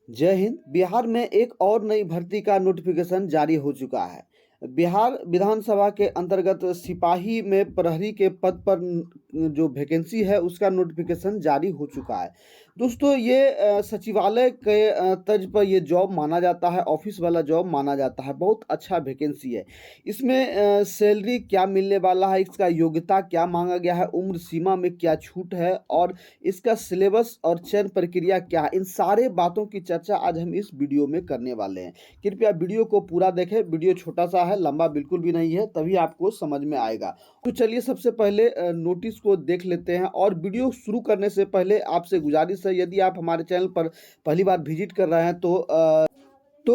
जय हिंद। बिहार में एक और नई भर्ती का नोटिफिकेशन जारी हो चुका है। बिहार विधानसभा के अंतर्गत सिपाही में प्रहरी के पद पर जो वैकेंसी है उसका नोटिफिकेशन जारी हो चुका है। दोस्तों ये सचिवालय के तर्ज पर ये जॉब माना जाता है, ऑफिस वाला जॉब माना जाता है। बहुत अच्छा वैकेंसी है। इसमें सैलरी क्या मिलने वाला है, इसका योग्यता क्या मांगा गया है, उम्र सीमा में क्या छूट है और इसका सिलेबस और चयन प्रक्रिया क्या है, इन सारे बातों की चर्चा आज हम इस वीडियो में करने वाले हैं। कृपया वीडियो को पूरा देखें। वीडियो छोटा सा है, लंबा बिल्कुल भी नहीं है, तभी आपको समझ में आएगा। तो चलिए सबसे पहले नोटिस को देख लेते हैं। और वीडियो शुरू करने से पहले आपसे गुजारिश है, यदि आप हमारे चैनल पर पहली बार विजिट कर रहे हैं तो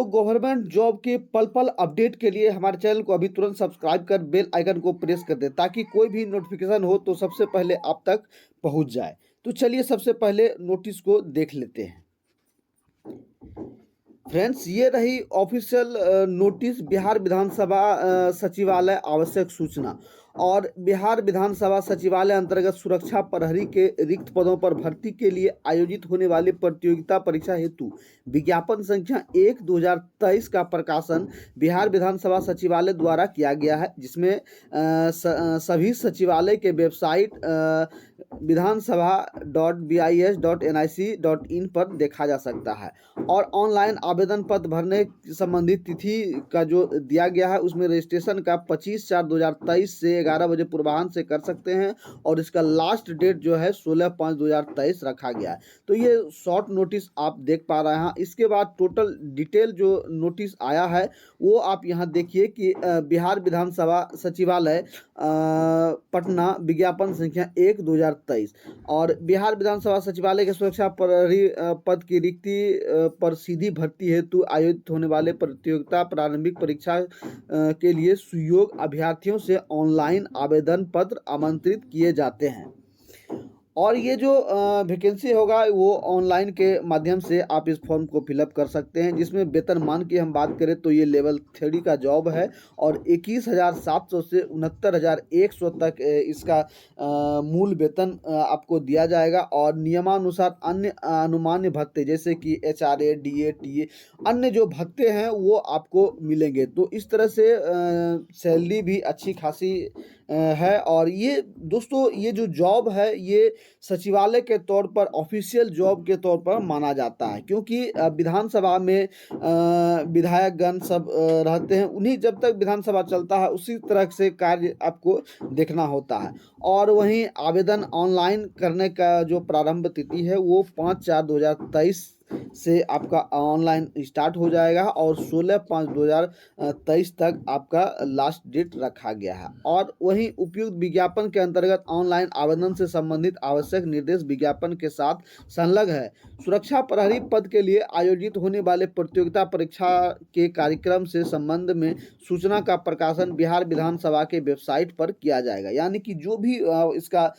गवर्नमेंट जॉब के पल पल अपडेट के लिए हमारे चैनल को अभी तुरंत सब्सक्राइब कर बेल आइकन को प्रेस कर दें, ताकि कोई भी नोटिफिकेशन हो तो सबसे पहले आप तक पहुंच जाए। तो चलिए सबसे पहले नोटिस को देख लेते हैं। फ्रेंड्स, ये रही ऑफिशियल नोटिस, बिहार विधानसभा सचिवालय आवश्यक सूचना। और बिहार विधानसभा सचिवालय अंतर्गत सुरक्षा प्रहरी के रिक्त पदों पर भर्ती के लिए आयोजित होने वाली प्रतियोगिता परीक्षा हेतु विज्ञापन संख्या 1/2023 का प्रकाशन बिहार विधानसभा सचिवालय द्वारा किया गया है, जिसमें सभी सचिवालय के वेबसाइट विधानसभा.bis.nic.in पर देखा जा सकता है। और ऑनलाइन आवेदन पत्र भरने संबंधित तिथि का जो दिया गया है उसमें रजिस्ट्रेशन का 25/4/2023 से 11 बजे पूर्वाह्न से कर सकते हैं। और इसका लास्ट डेट जो है 16/5/2023 रखा गया है। तो ये शॉर्ट नोटिस आप देख पा रहे हैं। इसके बाद टोटल डिटेल जो नोटिस आया है वो आप यहाँ देखिए कि बिहार विधानसभा सचिवालय पटना विज्ञापन संख्या 1/2023। और बिहार विधानसभा सचिवालय के सुरक्षा प्रहरी पद की रिक्ति पर सीधी भर्ती हेतु आयोजित होने वाले प्रतियोगिता प्रारंभिक परीक्षा के लिए सुयोग्य अभ्यर्थियों से ऑनलाइन आवेदन पत्र आमंत्रित किए जाते हैं। और ये जो वैकेंसी होगा वो ऑनलाइन के माध्यम से आप इस फॉर्म को फिलअप कर सकते हैं, जिसमें वेतनमान की हम बात करें तो ये लेवल 3 का जॉब है। और 21,700 से 69,100 तक इसका मूल वेतन आपको दिया जाएगा। और नियमानुसार अन्य अनुमान्य भत्ते जैसे कि HRA, DA, TA अन्य जो भत्ते हैं वो आपको मिलेंगे। तो इस तरह से सैलरी भी अच्छी खासी है। और ये दोस्तों ये जो जॉब है ये सचिवालय के तौर पर ऑफिशियल जॉब के तौर पर माना जाता है, क्योंकि विधानसभा में विधायकगण सब रहते हैं, उन्हीं जब तक विधानसभा चलता है उसी तरह से कार्य आपको देखना होता है। और वहीं आवेदन ऑनलाइन करने का जो प्रारंभ तिथि है वो 5/4/2023 से आपका ऑनलाइन स्टार्ट हो जाएगा और 16/5/2023 तक आपका लास्ट डेट रखा गया है। और वहीं उपयुक्त विज्ञापन के अंतर्गत ऑनलाइन आवेदन से संबंधित आवश्यक निर्देश विज्ञापन के साथ संलग्न है। सुरक्षा प्रहरी पद के लिए आयोजित होने वाले प्रतियोगिता परीक्षा के कार्यक्रम से संबंध में सूचना का प्रकाशन बिहार विधानसभा के वेबसाइट पर किया जाएगा। यानी कि जो भी इसका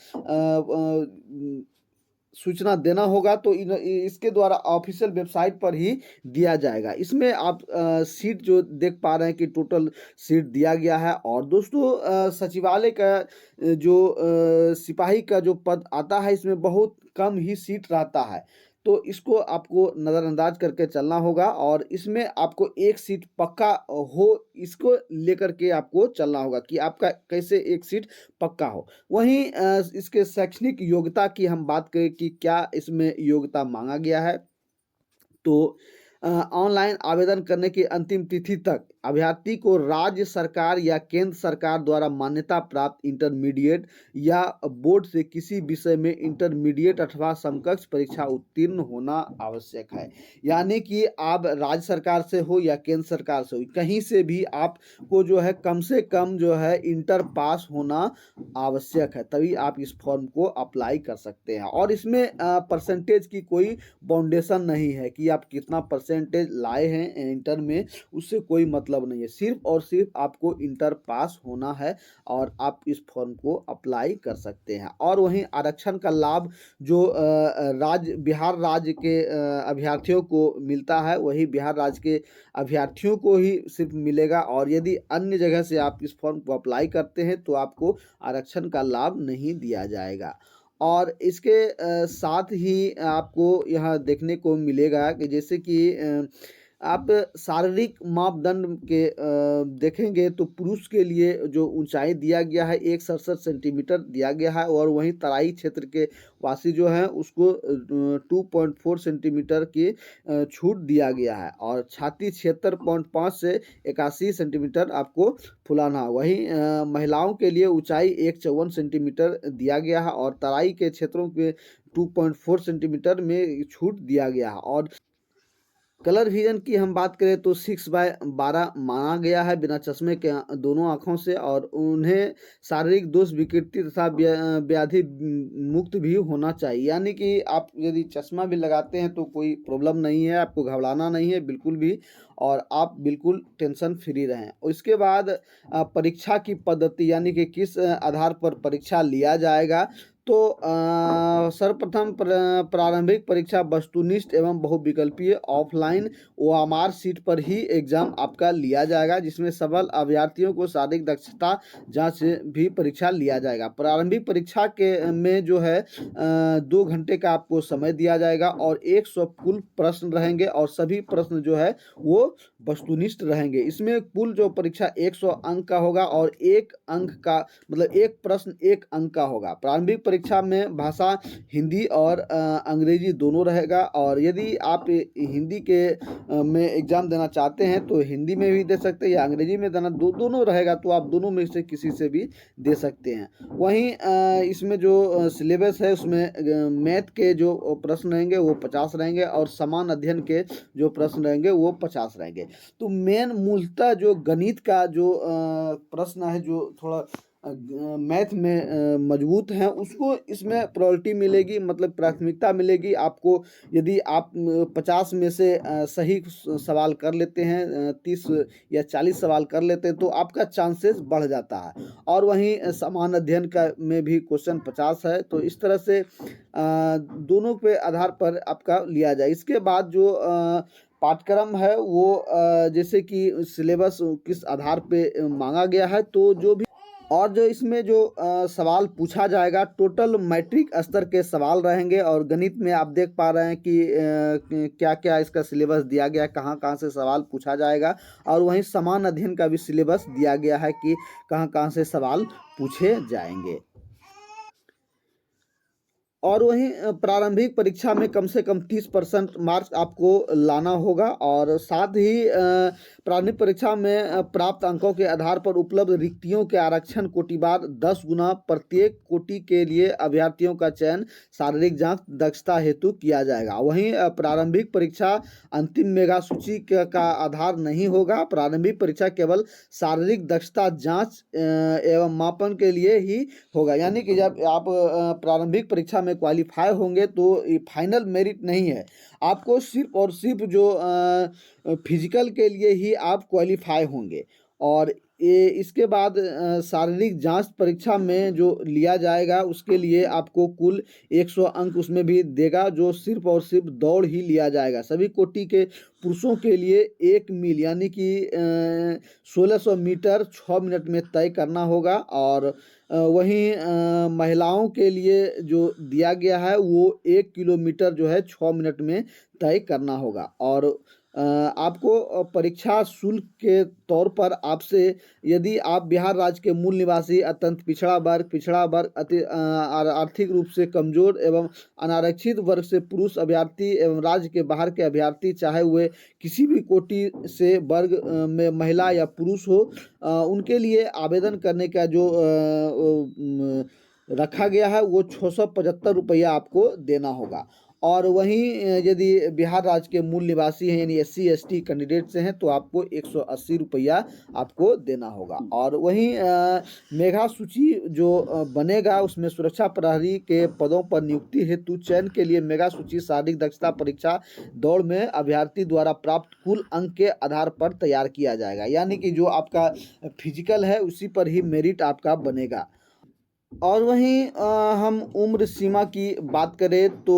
सूचना देना होगा तो इसके द्वारा ऑफिशियल वेबसाइट पर ही दिया जाएगा। इसमें आप सीट जो देख पा रहे हैं कि टोटल सीट दिया गया है। और दोस्तों सचिवालय का जो सिपाही का जो पद आता है इसमें बहुत कम ही सीट रहता है, तो इसको आपको नज़रअंदाज करके चलना होगा। और इसमें आपको एक सीट पक्का हो, इसको लेकर के आपको चलना होगा कि आपका कैसे एक सीट पक्का हो। वहीं इसके शैक्षणिक योग्यता की हम बात करें कि क्या इसमें योग्यता मांगा गया है, तो ऑनलाइन आवेदन करने की अंतिम तिथि तक अभ्यर्थी को राज्य सरकार या केंद्र सरकार द्वारा मान्यता प्राप्त इंटरमीडिएट या बोर्ड से किसी विषय में इंटरमीडिएट अथवा समकक्ष परीक्षा उत्तीर्ण होना आवश्यक है। यानी कि आप राज्य सरकार से हो या केंद्र सरकार से हो, कहीं से भी आपको जो है कम से कम जो है इंटर पास होना आवश्यक है, तभी आप इस फॉर्म को अप्लाई कर सकते हैं। और इसमें परसेंटेज की कोई बाउंडेशन नहीं है कि आप कितना परसेंटेज लाए हैं इंटर में, उससे कोई मतलब नहीं है। सिर्फ और सिर्फ आपको इंटर पास होना है और आप इस फॉर्म को अप्लाई कर सकते हैं। और वहीं आरक्षण का लाभ जो बिहार राज्य के अभ्यर्थियों को मिलता है वही बिहार राज्य के अभ्यर्थियों को ही सिर्फ मिलेगा। और यदि अन्य जगह से आप इस फॉर्म को अप्लाई करते हैं तो आपको आरक्षण का लाभ नहीं दिया जाएगा। और इसके साथ ही आपको यहाँ देखने को मिलेगा कि जैसे कि आप शारीरिक मापदंड के देखेंगे तो पुरुष के लिए जो ऊंचाई दिया गया है 167 सेंटीमीटर दिया गया है, और वहीं तराई क्षेत्र के वासी जो हैं उसको 2.4 सेंटीमीटर की छूट दिया गया है, और छाती 76.5 से 81 सेंटीमीटर आपको फुलाना। वहीं महिलाओं के लिए ऊंचाई 154 सेंटीमीटर दिया गया है, और तराई के क्षेत्रों के 2.4 सेंटीमीटर में छूट दिया गया है। और कलर विजन की हम बात करें तो 6/12 माना गया है बिना चश्मे के दोनों आँखों से, और उन्हें शारीरिक दोष विकृति तथा व्याधि मुक्त भी होना चाहिए। यानी कि आप यदि चश्मा भी लगाते हैं तो कोई प्रॉब्लम नहीं है, आपको घबराना नहीं है बिल्कुल भी, और आप बिल्कुल टेंशन फ्री रहें। उसके बाद परीक्षा की पद्धति यानी कि किस आधार पर परीक्षा लिया जाएगा, तो सर्वप्रथम प्रारंभिक परीक्षा वस्तुनिष्ठ एवं बहुविकल्पीय ऑफलाइन ओएमआर सीट पर ही एग्जाम आपका लिया जाएगा, जिसमें सबल अभ्यर्थियों को शारीरिक दक्षता जांच से भी परीक्षा लिया जाएगा। प्रारंभिक परीक्षा के में जो है 2 घंटे का आपको समय दिया जाएगा, और 100 कुल प्रश्न रहेंगे, और सभी प्रश्न जो है वो वस्तुनिष्ठ रहेंगे। इसमें कुल जो परीक्षा 100 अंक का होगा, और 1 अंक का मतलब एक प्रश्न 1 अंक का होगा। प्रारंभिक परीक्षा में भाषा हिंदी और अंग्रेजी दोनों रहेगा, और यदि आप हिंदी के में एग्ज़ाम देना चाहते हैं तो हिंदी में भी दे सकते हैं या अंग्रेजी में देना, दोनों रहेगा, तो आप दोनों में से किसी से भी दे सकते हैं। वहीं इसमें जो सिलेबस है उसमें मैथ के जो प्रश्न रहेंगे वो 50 रहेंगे, और समान अध्ययन के जो प्रश्न रहेंगे वो 50 रहेंगे। तो मेन मूलतः जो गणित का जो प्रश्न है जो थोड़ा मैथ में मजबूत हैं उसको इसमें प्रायोरिटी मिलेगी, मतलब प्राथमिकता मिलेगी आपको। यदि आप 50 में से सही सवाल कर लेते हैं, 30 या 40 सवाल कर लेते हैं, तो आपका चांसेस बढ़ जाता है। और वहीं समान अध्ययन का में भी क्वेश्चन 50 है, तो इस तरह से दोनों पे आधार पर आपका लिया जाए। इसके बाद जो पाठ्यक्रम है वो जैसे कि सिलेबस किस आधार पे मांगा गया है, तो जो भी और जो इसमें जो सवाल पूछा जाएगा टोटल मैट्रिक स्तर के सवाल रहेंगे। और गणित में आप देख पा रहे हैं कि क्या क्या इसका सिलेबस दिया गया है, कहाँ कहाँ से सवाल पूछा जाएगा, और वहीं समान अध्ययन का भी सिलेबस दिया गया है कि कहाँ कहाँ से सवाल पूछे जाएंगे। और वहीं प्रारंभिक परीक्षा में कम से कम 30% मार्क्स आपको लाना होगा, और साथ ही प्रारंभिक परीक्षा में प्राप्त अंकों के आधार पर उपलब्ध रिक्तियों के आरक्षण कोटिवार 10 गुना प्रत्येक कोटि के लिए अभ्यर्थियों का चयन शारीरिक जांच दक्षता हेतु किया जाएगा। वहीं प्रारंभिक परीक्षा अंतिम मेगा सूची का आधार नहीं होगा। प्रारंभिक परीक्षा केवल शारीरिक दक्षता जांच एवं मापन के लिए ही होगा। यानी कि जब आप प्रारंभिक परीक्षा में क्वालिफाई होंगे तो ये फाइनल मेरिट नहीं है, आपको सिर्फ और सिर्फ जो फिजिकल के लिए ही आप क्वालिफाई होंगे। और ये इसके बाद शारीरिक जांच परीक्षा में जो लिया जाएगा उसके लिए आपको कुल 100 अंक उसमें भी देगा, जो सिर्फ और सिर्फ दौड़ ही लिया जाएगा। सभी कोटि के पुरुषों के लिए 1 मील यानी कि 1600 मीटर 6 मिनट में तय करना होगा, और वहीं महिलाओं के लिए जो दिया गया है वो 1 किलोमीटर जो है 6 मिनट में तय करना होगा। और आपको परीक्षा शुल्क के तौर पर आपसे, यदि आप बिहार राज्य के मूल निवासी, अत्यंत पिछड़ा वर्ग, आर्थिक रूप से कमजोर एवं अनारक्षित वर्ग से पुरुष अभ्यर्थी एवं राज्य के बाहर के अभ्यर्थी, चाहे हुए किसी भी कोटि से वर्ग में महिला या पुरुष हो, उनके लिए आवेदन करने का जो रखा गया है वो 675 रुपया आपको देना होगा। और वहीं यदि बिहार राज्य के मूल निवासी हैं यानी SC ST कैंडिडेट से हैं तो आपको 180 रुपया आपको देना होगा। और वहीं मेगा सूची जो बनेगा उसमें सुरक्षा प्रहरी के पदों पर नियुक्ति हेतु चयन के लिए मेगा सूची शारीरिक दक्षता परीक्षा दौड़ में अभ्यर्थी द्वारा प्राप्त कुल अंक के आधार पर तैयार किया जाएगा। यानी कि जो आपका फिजिकल है उसी पर ही मेरिट आपका बनेगा। और वहीं हम उम्र सीमा की बात करें तो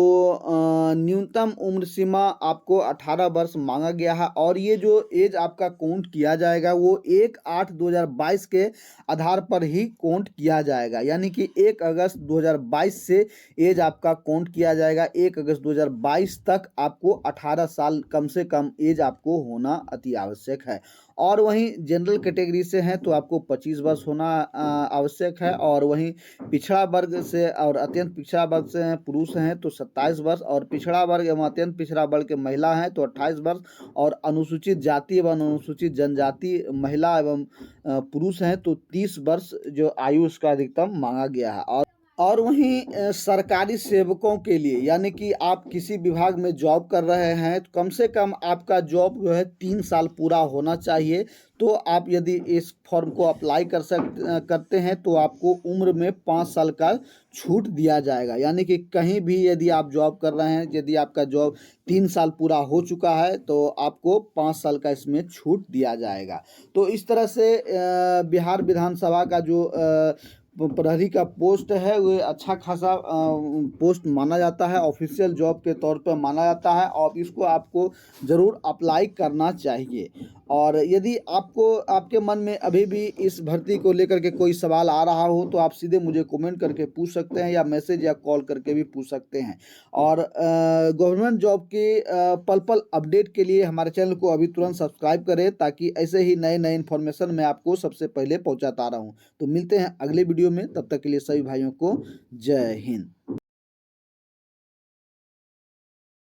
न्यूनतम उम्र सीमा आपको 18 वर्ष मांगा गया है और ये जो एज आपका काउंट किया जाएगा वो 1/8/2022 के आधार पर ही काउंट किया जाएगा, यानी कि 1 अगस्त 2022 से एज आपका काउंट किया जाएगा। 1 अगस्त 2022 तक आपको 18 साल कम से कम एज आपको होना अति आवश्यक है। और वहीं जनरल कैटेगरी से हैं तो आपको 25 वर्ष होना आवश्यक है। और वहीं पिछड़ा वर्ग से और अत्यंत पिछड़ा वर्ग से हैं पुरुष हैं तो 27 वर्ष, और पिछड़ा वर्ग एवं अत्यंत पिछड़ा वर्ग के महिला हैं तो 28 वर्ष, और अनुसूचित जाति एवं अनुसूचित जनजाति महिला एवं पुरुष हैं तो 30 वर्ष जो आयु उसका अधिकतम मांगा गया है। और वहीं सरकारी सेवकों के लिए, यानी कि आप किसी विभाग में जॉब कर रहे हैं तो कम से कम आपका जॉब जो है 3 साल पूरा होना चाहिए। तो आप यदि इस फॉर्म को अप्लाई करते हैं तो आपको उम्र में 5 साल का छूट दिया जाएगा, यानी कि कहीं भी यदि आप जॉब कर रहे हैं, यदि आपका जॉब 3 साल पूरा हो चुका है तो आपको 5 साल का इसमें छूट दिया जाएगा। तो इस तरह से बिहार विधानसभा का जो प्रहरी का पोस्ट है वो अच्छा खासा पोस्ट माना जाता है, ऑफिशियल जॉब के तौर पर माना जाता है और इसको आपको ज़रूर अप्लाई करना चाहिए। और यदि आपको आपके मन में अभी भी इस भर्ती को लेकर के कोई सवाल आ रहा हो तो आप सीधे मुझे कमेंट करके पूछ सकते हैं या मैसेज या कॉल करके भी पूछ सकते हैं। और गवर्नमेंट जॉब के पल पल अपडेट के लिए हमारे चैनल को अभी तुरंत सब्सक्राइब करें ताकि ऐसे ही नए नए इन्फॉर्मेशन मैं आपको सबसे पहले पहुंचाता रहूं। तो मिलते हैं अगले वीडियो में, तब तक के लिए सभी भाइयों को जय हिंद।